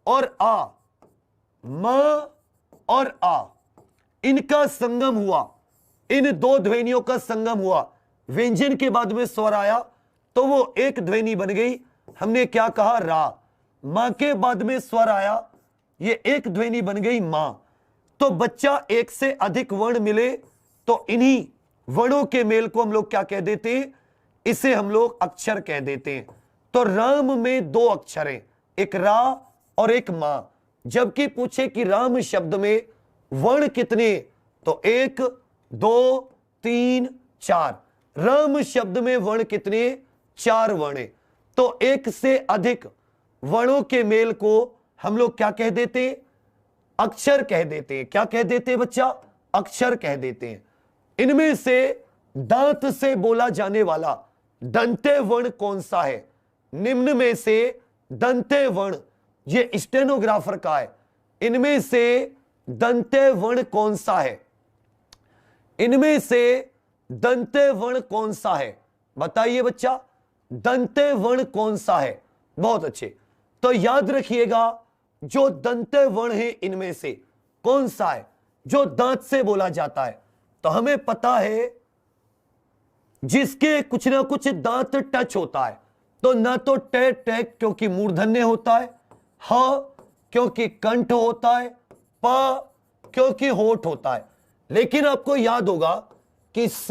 और आ, मां और आ, इनका संगम हुआ, इन 2 ध्वनियों का संगम हुआ, व्यंजन के बाद में स्वर आया तो वो एक ध्वनि बन गई, हमने क्या कहा? रा। मां के बाद में स्वर आया, ये एक ध्वनि बन गई मां। तो बच्चा एक से अधिक वर्ण मिले तो इन्हीं वर्णों के मेल को हम लोग क्या कह देते हैं? इसे हम लोग अक्षर कह देते हैं। तो राम में 2 अक्षर हैं, एक रा और एक मां। जबकि पूछे कि राम शब्द में वर्ण कितने, तो 1 2 3 4। राम शब्द में वर्ण कितने? 4 वर्ण है। तो एक से अधिक वर्णों के मेल को हम लोग क्या कह देते हैं? अक्षर कह देते हैं। क्या कह देते हैं बच्चा? अक्षर कह देते हैं। इनमें से दांत से बोला जाने वाला दंते वर्ण कौन सा है? निम्न में से दंते वर्ण, ये स्टेनोग्राफर का है, इनमें से दंते वर्ण कौन सा है? इनमें से दंते वर्ण कौन सा है? बताइए बच्चा, दंते वर्ण कौन सा है? बहुत अच्छे। तो याद रखिएगा, जो दंते वर्ण है इनमें से कौन सा है जो दांत से बोला जाता है? तो हमें पता है जिसके कुछ ना कुछ दांत टच होता है, तो ना तो टे टे क्योंकि मूर्धन्य होता है, ह क्योंकि कंठ होता है, प क्योंकि होठ होता है। लेकिन आपको याद होगा कि स,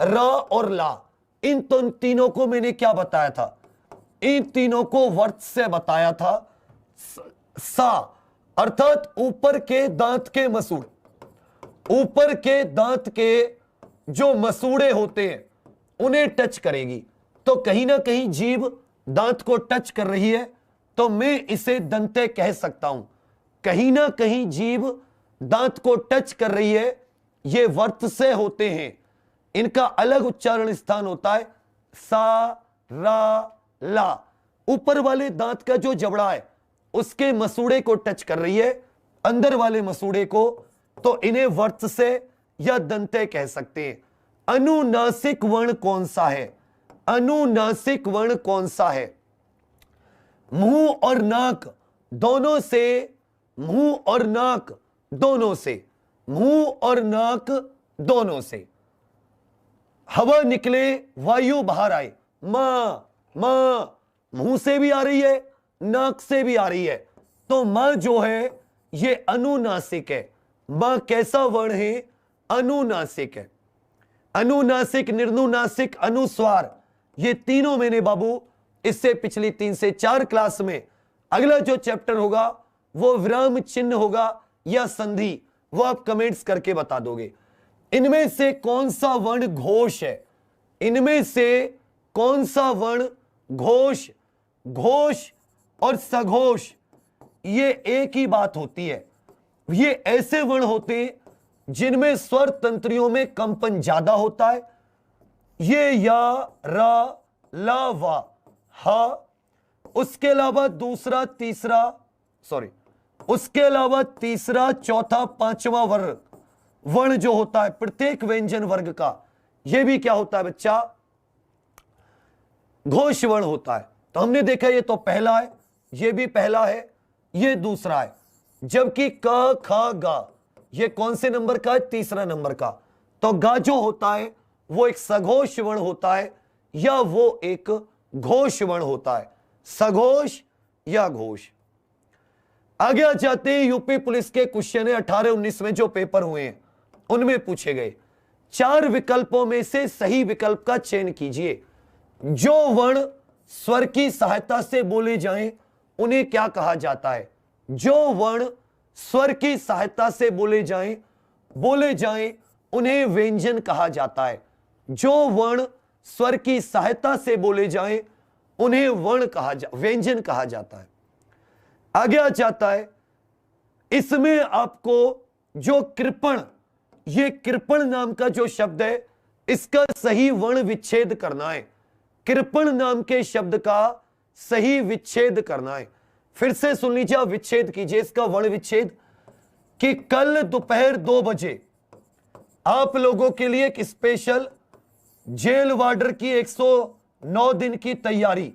र और ला, इन तीनों को मैंने क्या बताया था? इन तीनों को वर्त से बताया था। सा अर्थात ऊपर के दांत के मसूड़े, ऊपर के दांत के जो मसूड़े होते हैं उन्हें टच करेगी। तो कहीं ना कहीं जीभ दांत को टच कर रही है, तो मैं इसे दंते कह सकता हूं। कहीं ना कहीं जीभ दांत को टच कर रही है, ये वर्त से होते हैं। इनका अलग उच्चारण स्थान होता है, सा, रा, ला। ऊपर वाले दांत का जो जबड़ा है उसके मसूड़े को टच कर रही है, अंदर वाले मसूड़े को, तो इन्हें वर्त से या दंते कह सकते हैं। अनुनासिक वर्ण कौन सा है? अनुनासिक वर्ण कौन सा है? मुंह और नाक दोनों से, मुंह और नाक दोनों से, मुंह और नाक दोनों से हवा निकले, वायु बाहर आए, मां मां, मुंह से भी आ रही है, नाक से भी आ रही है, तो मां जो है ये अनुनासिक है। मां कैसा वर्ण है? अनुनासिक है। अनुनासिक, निर्नुनासिक, अनुस्वार, ये तीनों मैंने बाबू इससे पिछली 3 से 4 क्लास में, अगला जो चैप्टर होगा वो विराम चिन्ह होगा या संधि, वो आप कमेंट्स करके बता दोगे। इनमें से कौन सा वर्ण घोष है? इनमें से कौन सा वर्ण घोष? घोष और सघोष ये एक ही बात होती है। ये ऐसे वर्ण होते हैं जिनमें स्वर तंत्रियों में कंपन ज्यादा होता है। ये या, रा, ला, वा, हा। उसके अलावा दूसरा, तीसरा, उसके अलावा तीसरा, चौथा, पांचवा वर्ण जो होता है प्रत्येक व्यंजन वर्ग का, यह भी क्या होता है बच्चा, घोष वर्ण होता है। तो हमने देखा ये तो पहला है, ये भी पहला है, ये दूसरा है। जबकि क ख ग ये कौन से नंबर का है, तीसरा नंबर का। तो ग जो होता है वो एक सघोष वर्ण होता है या वो एक घोष वर्ण होता है, सघोष या घोष। आगे आ जाते हैं यूपी पुलिस के क्वेश्चन है 18-19 में जो पेपर हुए हैं उनमें पूछे गए। 4 विकल्पों में से सही विकल्प का चयन कीजिए। जो वर्ण स्वर की सहायता से बोले जाएं उन्हें क्या कहा जाता है? जो वर्ण स्वर की सहायता से बोले जाएं उन्हें व्यंजन कहा जाता है। जो वर्ण स्वर की सहायता से बोले जाएं उन्हें व्यंजन कहा जाता है। आगे आ जाता है, इसमें आपको जो कृपण, ये कृपण नाम का जो शब्द है इसका सही वर्ण विच्छेद करना है। कृपण नाम के शब्द का सही विच्छेद करना है। फिर से सुन लीजिए, आप विच्छेद कीजिए इसका वर्ण विच्छेद, कि कल दोपहर 2 बजे आप लोगों के लिए एक स्पेशल जेल वार्डर की 109 दिन की तैयारी,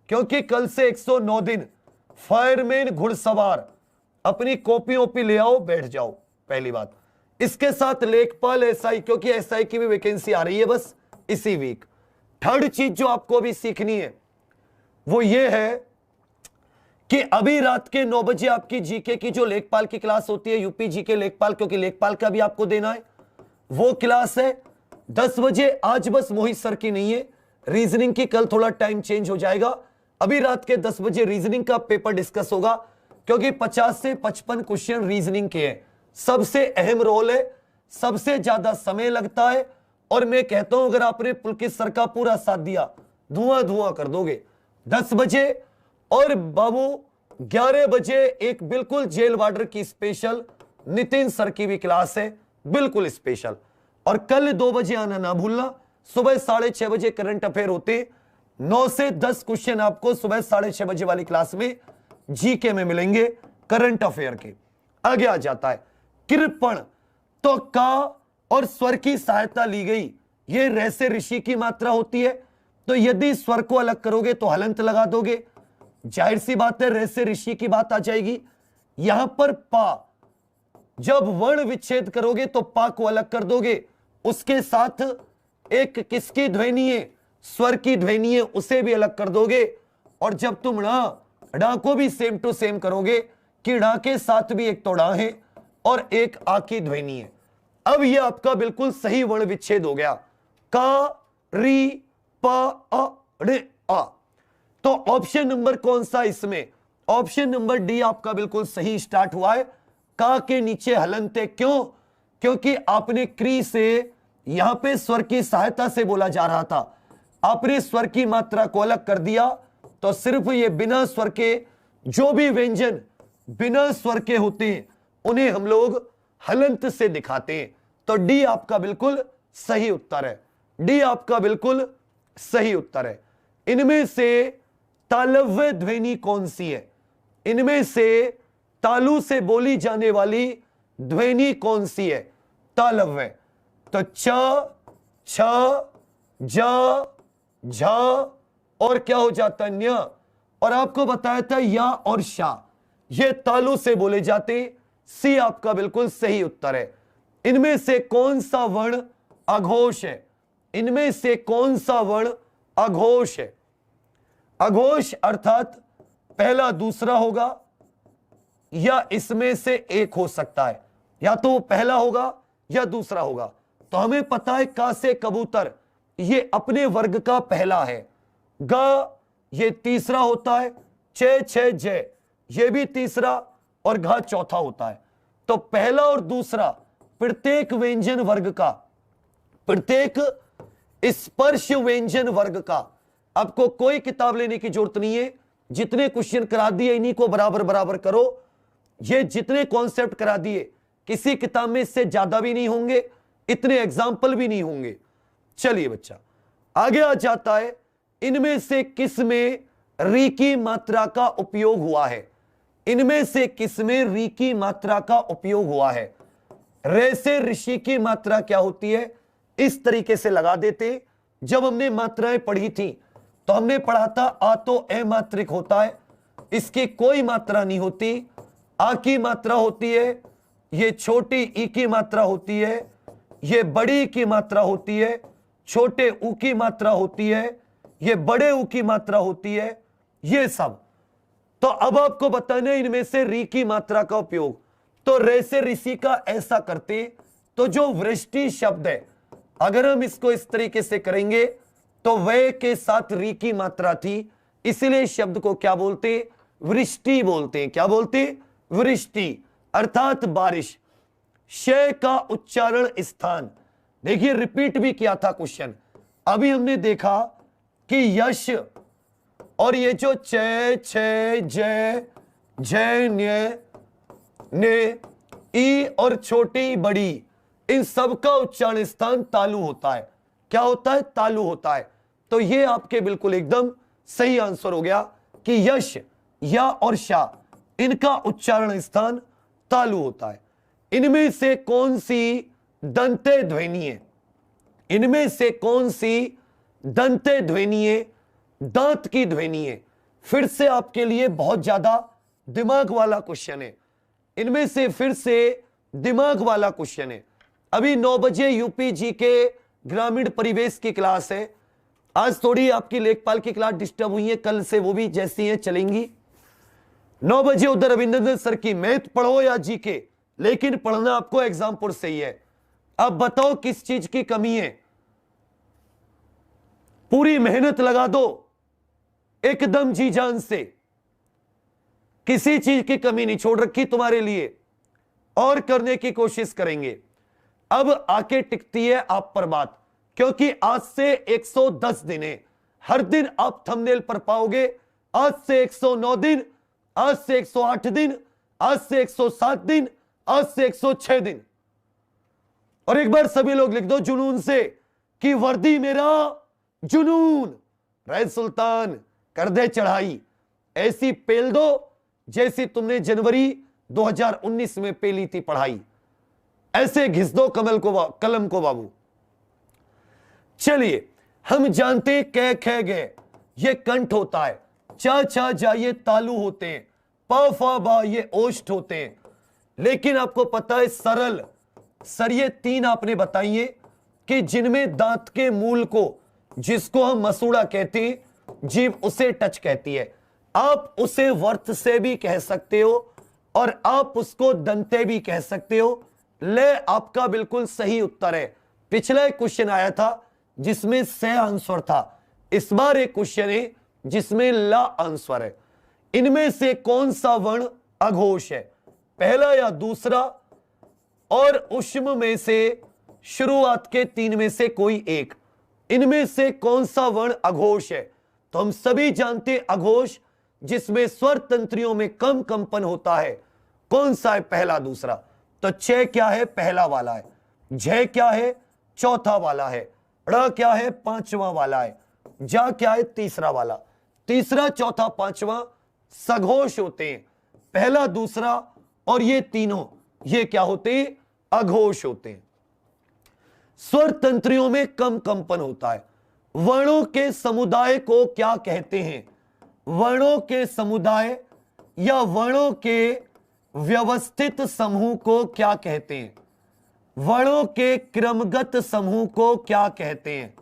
क्योंकि कल से 109 दिन फायरमैन घुड़सवार, अपनी कॉपी ओपी ले आओ, बैठ जाओ। पहली बात, इसके साथ लेखपाल एसआई, क्योंकि एसआई की भी वैकेंसी आ रही है बस इसी वीक। थर्ड चीज जो आपको अभी सीखनी है वो ये है कि अभी रात के 9 बजे आपकी जीके की जो लेखपाल की क्लास होती है, यूपी जीके लेखपाल, क्योंकि लेखपाल का भी आपको देना है, वो क्लास है 10 बजे। आज बस मोहित सर की नहीं है, रीजनिंग की कल थोड़ा टाइम चेंज हो जाएगा। अभी रात के 10 बजे रीजनिंग का पेपर डिस्कस होगा, क्योंकि 50 से 55 क्वेश्चन रीजनिंग के हैं। सबसे अहम रोल है, सबसे ज्यादा समय लगता है, और मैं कहता हूं अगर आपने पुलकित सर का पूरा साथ दिया धुआं धुआं कर दोगे। 10 बजे और बाबू 11 बजे एक बिल्कुल जेल वार्डर की स्पेशल नितिन सर की भी क्लास है, बिल्कुल स्पेशल। और कल 2 बजे आना ना भूलना। सुबह 6:30 बजे करंट अफेयर होते, 9 से 10 क्वेश्चन आपको सुबह 6:30 बजे वाली क्लास में जीके में मिलेंगे, करंट अफेयर के। आगे आ जाता है कृपण, तो का और स्वर की सहायता ली गई, ये रे से ऋषि की मात्रा होती है, तो यदि स्वर को अलग करोगे तो हलंत लगा दोगे, जाहिर सी बात है रे से ऋषि की बात आ जाएगी। यहां पर पा, जब वर्ण विच्छेद करोगे तो पा को अलग कर दोगे, उसके साथ एक किसकी ध्वनि है, स्वर की ध्वनि है, उसे भी अलग कर दोगे। और जब तुम ड़ा को भी सेम टू सेम करोगे कि ड़ा के साथ भी एक तो ड़ा है और एक आ की ध्वनि है। अब यह आपका बिल्कुल सही वर्ण विच्छेद हो गया, का री पा अ रे आ। तो ऑप्शन नंबर कौन सा इसमें? ऑप्शन नंबर डी आपका बिल्कुल सही स्टार्ट हुआ है। का के नीचे हलंत है, क्यों? क्योंकि आपने क्री से यहां पे स्वर की सहायता से बोला जा रहा था, आपने स्वर की मात्रा को अलग कर दिया, तो सिर्फ ये बिना स्वर के जो भी व्यंजन बिना स्वर के होते हैं उन्हें हम लोग हलंत से दिखाते हैं। तो डी आपका बिल्कुल सही उत्तर है, डी आपका बिल्कुल सही उत्तर है। इनमें से तालव्य ध्वनि कौन सी है? इनमें से तालु से बोली जाने वाली ध्वनि कौन सी है? तालव्य। तो च, छ, ज, झ और क्या हो जाता है? न्य। और आपको बताया था या और शा, ये तालु से बोले जाते। सी आपका बिल्कुल सही उत्तर है। इनमें से कौन सा वर्ण अघोष है? इनमें से कौन सा वर्ण अघोष है? अघोष अर्थात पहला दूसरा होगा या इसमें से एक हो सकता है, या तो वो पहला होगा या दूसरा होगा। तो हमें पता है का से कबूतर ये अपने वर्ग का पहला है, ग ये तीसरा होता है, चे छे जय ये भी तीसरा और घा चौथा होता है। तो पहला और दूसरा प्रत्येक व्यंजन वर्ग का, प्रत्येक स्पर्श व्यंजन वर्ग का, आपको कोई किताब लेने की जरूरत नहीं है, जितने क्वेश्चन करा दिए इन्हीं को बराबर बराबर करो। ये जितने कॉन्सेप्ट करा दिए किसी किताब में इससे ज्यादा भी नहीं होंगे, इतने एग्जाम्पल भी नहीं होंगे। चलिए बच्चा आगे आ जाता है, इनमें से किस में री की मात्रा का उपयोग हुआ है? इनमें से किसमें री की मात्रा का उपयोग हुआ है? रे से ऋषि की मात्रा क्या होती है, इस तरीके से लगा देते। जब हमने मात्राएं पढ़ी थी तो हमने पढ़ा था आ तो अमात्रिक होता है, इसकी कोई मात्रा नहीं होती। आ की मात्रा होती है, ये छोटी ई की मात्रा होती है, ये बड़ी ई की मात्रा होती है, छोटे ऊ की मात्रा होती है, ये बड़े ऊ की मात्रा होती है, ये सब। तो अब आपको बताना है इनमें से री की मात्रा का उपयोग। तो रे से ऋषि का ऐसा करते तो जो वृष्टि शब्द है, अगर हम इसको इस तरीके से करेंगे तो वे के साथ री की मात्रा थी, इसलिए इस शब्द को क्या बोलते? वृष्टि बोलते हैं। क्या बोलते? वृष्टि अर्थात बारिश। शय का उच्चारण स्थान, देखिए रिपीट भी किया था क्वेश्चन। अभी हमने देखा कि यश और ये जो च छ जय जय न्य ने ई और छोटी बड़ी, इन सब का उच्चारण स्थान तालु होता है। क्या होता है? तालु होता है। तो ये आपके बिल्कुल एकदम सही आंसर हो गया कि यश या और शा, इनका उच्चारण स्थान तालु होता है। इनमें से कौन सी दंते ध्वनि है? इनमें से कौन सी दंते ध्वनि है? दांत की ध्वनि है। फिर से आपके लिए बहुत ज्यादा दिमाग वाला क्वेश्चन है। इनमें से फिर से दिमाग वाला क्वेश्चन है। अभी 9 बजे यूपी जी के ग्रामीण परिवेश की क्लास है। आज थोड़ी आपकी लेखपाल की क्लास डिस्टर्ब हुई है, कल से वो भी जैसी है चलेंगी। 9 बजे उधर रविंद्र सर की मैथ पढ़ो या जी के, लेकिन पढ़ना आपको एग्जामपुर से ही है। अब बताओ किस चीज की कमी है? पूरी मेहनत लगा दो एकदम जी जान से, किसी चीज की कमी नहीं छोड़ रखी तुम्हारे लिए, और करने की कोशिश करेंगे। अब आके टिकती है आप पर बात, क्योंकि आज से 110 दिन है। हर दिन आप थंबनेल पर पाओगे आज से 109 दिन, आज से 108 दिन, आज से 107 दिन, आज से 106 दिन। और एक बार सभी लोग लिख दो जुनून से कि वर्दी मेरा जुनून, रैद सुल्तान कर दे चढ़ाई। ऐसी पेल दो जैसी तुमने जनवरी 2019 में पेली थी पढ़ाई। ऐसे घिस दो कलम को बाबू। चलिए, हम जानते कै खे गए ये कंठ होता है, चा छा जा ये तालु होते हैं, पा फा बा ये ओष्ठ होते हैं। लेकिन आपको पता है सरल सर ये 3 आपने बताइए कि जिनमें दांत के मूल को, जिसको हम मसूड़ा कहते हैं, जीभ उसे टच कहती है। आप उसे वर्त से भी कह सकते हो और आप उसको दंते भी कह सकते हो। ले आपका बिल्कुल सही उत्तर है। पिछला एक क्वेश्चन आया था जिसमें से आंसर था, इस बार एक क्वेश्चन है जिसमें ला आंसर है। इनमें से कौन सा वर्ण अघोष है, पहला या दूसरा? और उष्म में से शुरुआत के 3 में से कोई एक। इनमें से कौन सा वर्ण अघोष है? तो हम सभी जानते अघोष जिसमें स्वर तंत्रियों में कम कंपन होता है, कौन सा है? पहला दूसरा। तो छ क्या है? पहला वाला है। झ क्या है? चौथा वाला है। ड़ क्या है? 5वां वाला है। जा क्या है? तीसरा वाला। तीसरा, चौथा, 5वां सघोष होते हैं। पहला, दूसरा और ये तीनों ये क्या होते हैं? अघोष होते हैं। स्वर तंत्रियों में कम कंपन होता है। वर्णों के समुदाय को क्या कहते हैं? वर्णों के समुदाय या वर्णों के व्यवस्थित समूह को क्या कहते हैं? वर्णों के क्रमगत समूह को क्या कहते हैं?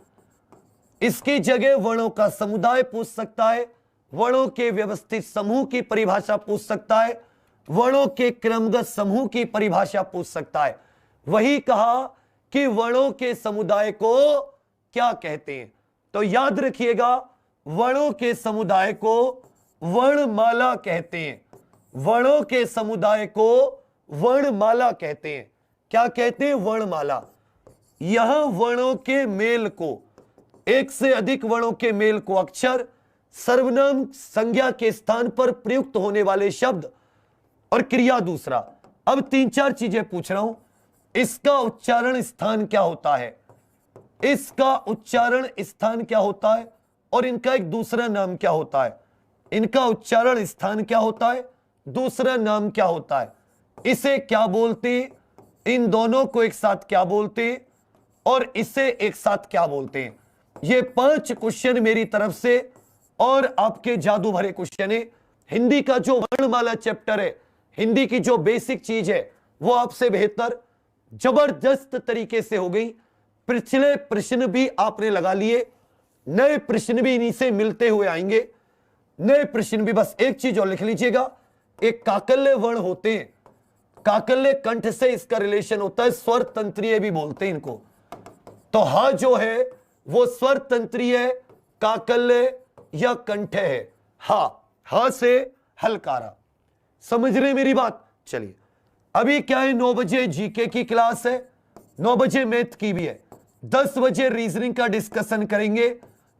इसकी जगह वर्णों का समुदाय पूछ सकता है, वर्णों के व्यवस्थित समूह की परिभाषा पूछ सकता है, वर्णों के क्रमगत समूह की परिभाषा पूछ सकता है। वही कहा कि वर्णों के समुदाय को क्या कहते हैं। तो याद रखिएगा, वर्णों के समुदाय को वर्णमाला कहते हैं। वर्णों के समुदाय को वर्णमाला कहते हैं। क्या कहते हैं? वर्णमाला। यहां वर्णों के मेल को, एक से अधिक वर्णों के मेल को अक्षर, सर्वनाम, संज्ञा के स्थान पर प्रयुक्त होने वाले शब्द और क्रिया दूसरा। अब 3-4 चीजें पूछ रहा हूं। इसका उच्चारण स्थान क्या होता है? इसका उच्चारण स्थान क्या होता है? और इनका एक दूसरा नाम क्या होता है? इनका उच्चारण स्थान क्या होता है? दूसरा नाम क्या होता है, इसे क्या बोलते, इन दोनों को एक साथ क्या बोलते, और इसे एक साथ क्या बोलते हैं। ये 5 क्वेश्चन मेरी तरफ से और आपके जादू भरे क्वेश्चन है। हिंदी का जो वर्णमाला चैप्टर है, हिंदी की जो बेसिक चीज है, वो आपसे बेहतर जबरदस्त तरीके से हो गई। पिछले प्रश्न भी आपने लगा लिए, नए प्रश्न भी इन्हीं से मिलते हुए आएंगे। नए प्रश्न भी, बस एक चीज और लिख लीजिएगा, एक काकल्य वर्ण होते हैं, काकल्य कंठ से इसका रिलेशन होता है, स्वर तंत्रीय भी बोलते हैं इनको। तो हा जो है वो स्वर तंत्रीय, काकल्य या कंठ है। हा से हलकारा, समझ रहे मेरी बात। चलिए अभी क्या है, 9 बजे जीके की क्लास है, 9 बजे मैथ की भी है, 10 बजे रीजनिंग का डिस्कशन करेंगे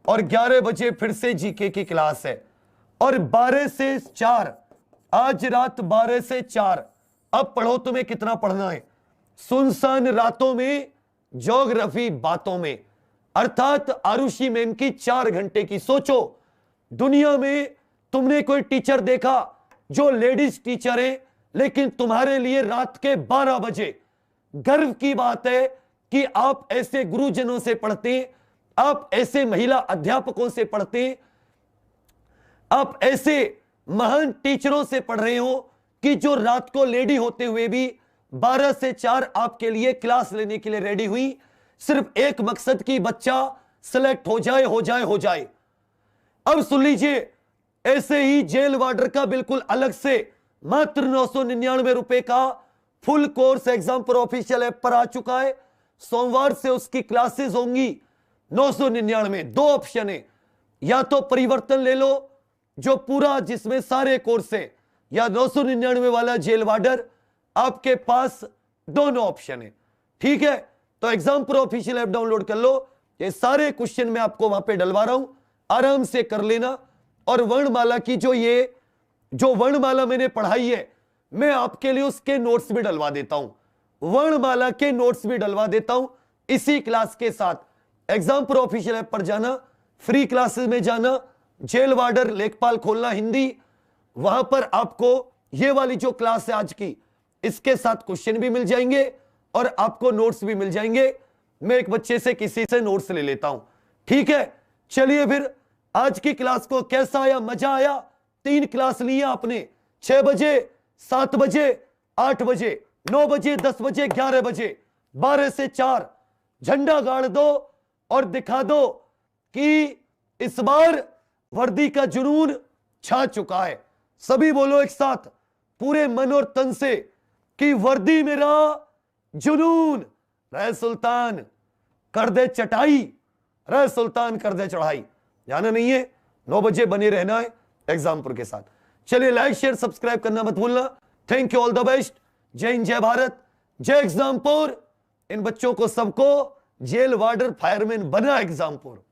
और 11 बजे फिर से जीके की क्लास है। और 12 से 4, आज रात 12 से 4, अब पढ़ो तुम्हें कितना पढ़ना है। सुनसान रातों में, ज्योग्राफी बातों में, अर्थात आरुषि मैम की 4 घंटे की। सोचो दुनिया में तुमने कोई टीचर देखा जो लेडीज टीचर है, लेकिन तुम्हारे लिए रात के 12 बजे, गर्व की बात है कि आप ऐसे गुरुजनों से पढ़ते, आप ऐसे महिला अध्यापकों से पढ़ते, आप ऐसे महान टीचरों से पढ़ रहे हो कि जो रात को लेडी होते हुए भी 12 से 4 आपके लिए क्लास लेने के लिए रेडी हुई, सिर्फ एक मकसद की बच्चा सिलेक्ट हो जाए, हो जाए, हो जाए। अब सुन लीजिए, ऐसे ही जेल वार्डर का बिल्कुल अलग से मात्र 999 रुपए का फुल कोर्स एग्जाम पर ऑफिशियल ऐप पर आ चुका है। सोमवार से उसकी क्लासेस होंगी 999। 2 ऑप्शन है, या तो परिवर्तन ले लो जो पूरा जिसमें सारे कोर्स है, या 999 वाला जेल वार्डर। आपके पास दोनों ऑप्शन है, ठीक है। तो exam pro official app download कर लो, ये सारे क्वेश्चन मैं आपको वहां पे डलवा रहा हूं, आराम से कर लेना। और वर्णमाला की जो वर्णमाला मैंने पढ़ाई है, मैं आपके लिए उसके नोट्स भी डलवा देता हूं, वर्णमाला के नोट्स भी डलवा देता हूं इसी क्लास के साथ। एग्जाम प्रो ऑफिशियल ऐप पर जाना, फ्री क्लासेस में जाना, जेल वार्डर लेखपाल खोलना हिंदी, वहां पर आपको ये वाली जो क्लास है आज की, इसके साथ क्वेश्चन भी मिल जाएंगे और आपको नोट्स भी मिल जाएंगे। मैं एक बच्चे से किसी से नोट्स ले लेता हूं, ठीक है। चलिए फिर आज की क्लास को कैसा आया, मजा आया। 3 क्लास ली आपने, 6 बजे, 7 बजे, 8 बजे, 9 बजे, 10 बजे, 11 बजे, 12 से 4 झंडा गाड़ दो और दिखा दो कि इस बार वर्दी का जुनून छा चुका है। सभी बोलो एक साथ पूरे मन और तन से कि वर्दी मेरा जुनून, रहे सुल्तान कर दे चटाई, रहे सुल्तान कर दे चढ़ाई। जाना नहीं है, 9 बजे बने रहना है एग्जामपुर के साथ। चलिए लाइक शेयर सब्सक्राइब करना मत भूलना। Thank you, all the best. जय हिंद, जय भारत, जय एग्जामपुर। इन बच्चों को सबको जेल वार्डर फायरमैन बना एग्जामपुर।